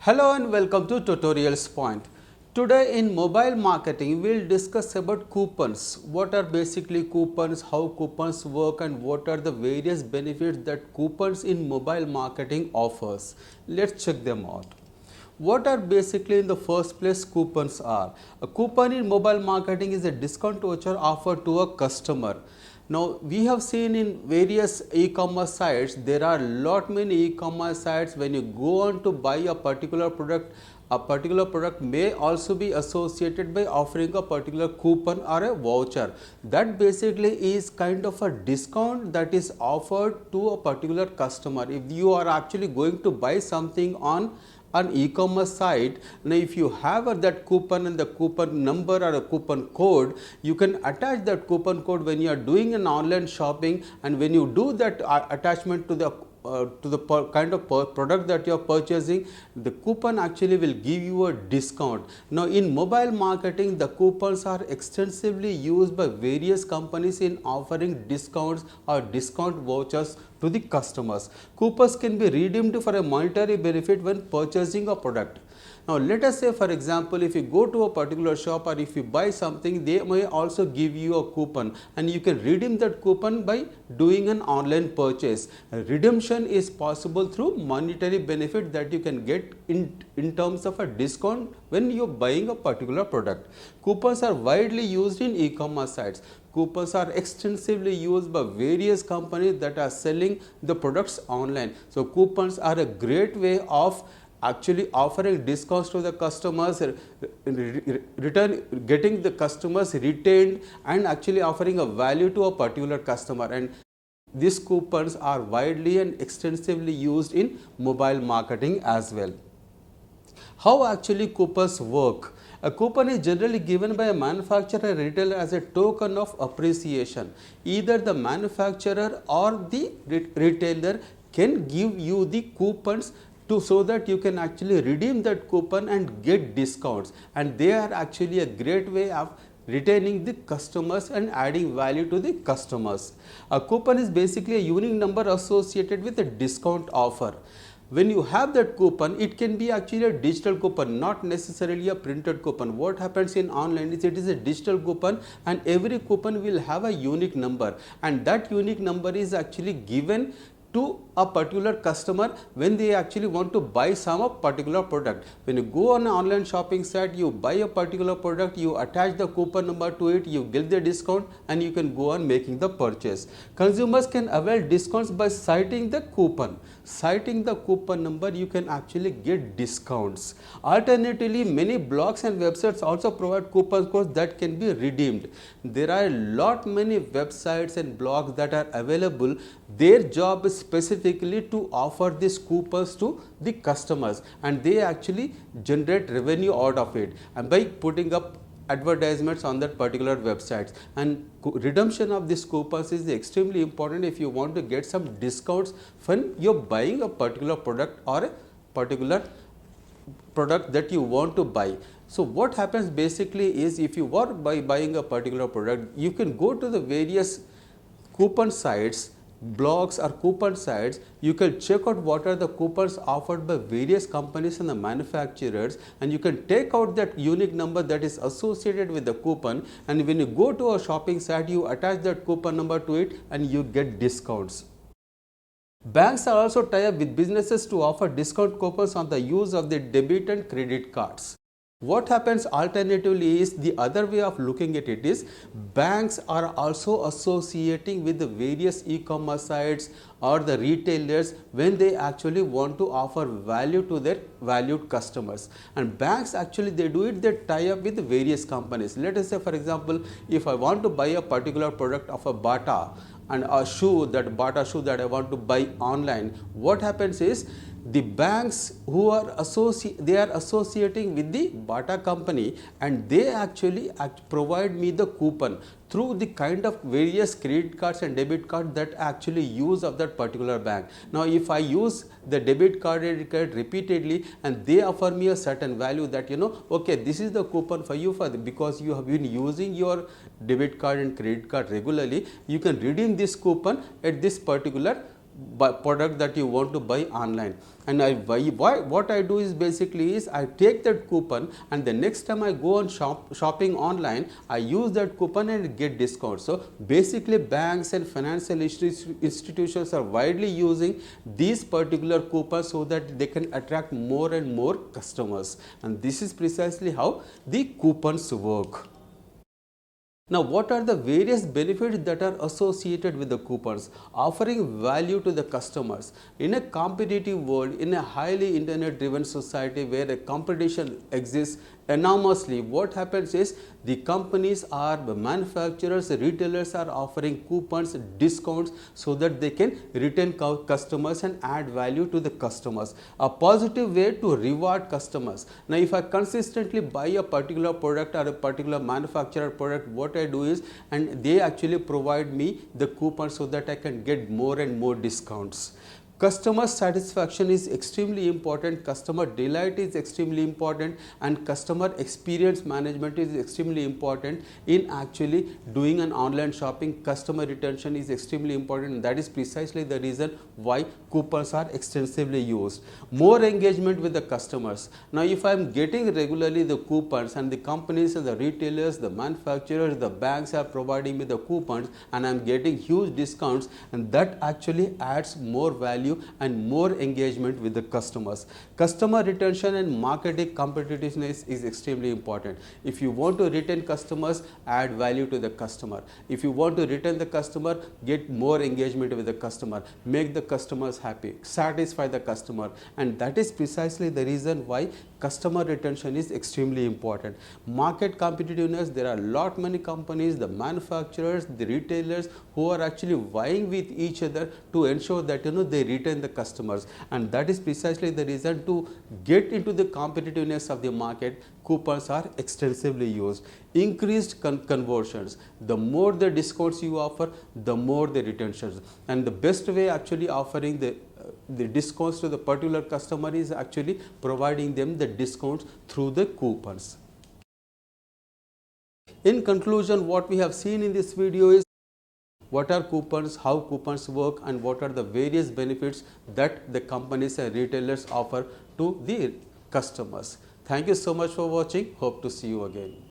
Hello and welcome to Tutorialspoint. Today in mobile marketing, we'll discuss about coupons. What are basically coupons, how coupons work and what are the various benefits that coupons in mobile marketing offers. Let's check them out. What are basically in the first place coupons are? A coupon in mobile marketing is a discount voucher offered to a customer. Now we have seen in various e-commerce sites, there are many e-commerce sites. When you go on to buy a particular product may also be associated by offering a particular coupon or a voucher. That basically is kind of a discount that is offered to a particular customer. If you are actually going to buy something on an e-commerce site, now if you have that coupon and the coupon number or a coupon code, you can attach that coupon code when you are doing an online shopping, and when you do that attachment to the kind of product that you are purchasing, the coupon actually will give you a discount. Now in mobile marketing, the coupons are extensively used by various companies in offering discounts or discount vouchers to the customers. Coupons can be redeemed for a monetary benefit when purchasing a product. Now let us say, for example, if you go to a particular shop or if you buy something, they may also give you a coupon and you can redeem that coupon by doing an online purchase. Redemption is possible through monetary benefit that you can get in terms of a discount when you are buying a particular product. Coupons are widely used in e-commerce sites. Coupons are extensively used by various companies that are selling the products online. So coupons are a great way of actually offering discounts to the customers, getting the customers retained and actually offering a value to a particular customer. And these coupons are widely and extensively used in mobile marketing as well. How actually coupons work? A coupon is generally given by a manufacturer or retailer as a token of appreciation. Either the manufacturer or the retailer can give you the coupons so that you can actually redeem that coupon and get discounts, and they are actually a great way of retaining the customers and adding value to the customers. A coupon is basically a unique number associated with a discount offer. When you have that coupon, it can be actually a digital coupon, not necessarily a printed coupon. What happens in online is it is a digital coupon, and every coupon will have a unique number, and that unique number is actually given to a particular customer when they actually want to buy some particular product. When you go on an online shopping site, you buy a particular product, you attach the coupon number to it, you get the discount and you can go on making the purchase. Consumers can avail discounts by citing the coupon. Citing the coupon number, you can actually get discounts. Alternatively, many blogs and websites also provide coupon codes that can be redeemed. There are many websites and blogs that are available. Their job is specifically to offer these coupons to the customers, and they actually generate revenue out of it and by putting up advertisements on that particular websites. And redemption of these coupons is extremely important if you want to get some discounts when you're buying a particular product or a particular product that you want to buy. So what happens basically is, if you are buying a particular product, you can go to the various coupon sites, blogs or coupon sites. You can check out what are the coupons offered by various companies and the manufacturers, and you can take out that unique number that is associated with the coupon, and when you go to a shopping site, you attach that coupon number to it and you get discounts. Banks are also tie up with businesses to offer discount coupons on the use of their debit and credit cards. What happens alternatively is, the other way of looking at it is, banks are also associating with the various e-commerce sites or the retailers when they actually want to offer value to their valued customers. And banks actually, they do it, they tie up with various companies. Let us say, for example, if I want to buy a particular product of a Bata and a shoe, that Bata shoe that I want to buy online, what happens is, the banks who are associating with the Bata company, and they actually provide me the coupon through the kind of various credit cards and debit card that actually use of that particular bank. Now if I use the debit card repeatedly and they offer me a certain value that, okay, this is the coupon for you because you have been using your debit card and credit card regularly, you can redeem this coupon at this particular product that you want to buy online. And what I do is basically is I take that coupon, and the next time I go on shopping online, I use that coupon and get discount. So basically banks and financial institutions are widely using these particular coupons so that they can attract more and more customers, and this is precisely how the coupons work. Now, what are the various benefits that are associated with the coupons? Offering value to the customers. In a competitive world, in a highly internet driven society where a competition exists enormously, what happens is the companies or the manufacturers, the retailers are offering coupons, discounts, so that they can retain customers and add value to the customers. A positive way to reward customers. Now, if I consistently buy a particular product or a particular manufacturer product, what I do is, and they actually provide me the coupon so that I can get more and more discounts. Customer satisfaction is extremely important, customer delight is extremely important, and customer experience management is extremely important in actually doing an online shopping. Customer retention is extremely important, and that is precisely the reason why coupons are extensively used. More engagement with the customers. Now, if I am getting regularly the coupons, and the companies, the retailers, the manufacturers, the banks are providing me the coupons, and I am getting huge discounts, and that actually adds more value and more engagement with the customers. Customer retention and marketing competitiveness is extremely important. If you want to retain customers, add value to the customer. If you want to retain the customer, get more engagement with the customer, make the customers happy, satisfy the customer, and that is precisely the reason why customer retention is extremely important. Market competitiveness, there are lot many companies, the manufacturers, the retailers who are actually vying with each other to ensure that they retain the customers, and that is precisely the reason to get into the competitiveness of the market. Coupons are extensively used. Increased conversions. The more the discounts you offer, the more the retentions, and the best way actually offering the discounts to the particular customer is actually providing them the discounts through the coupons. In conclusion, what we have seen in this video is what are coupons, how coupons work, and what are the various benefits that the companies and retailers offer to the customers. Thank you so much for watching. Hope to see you again.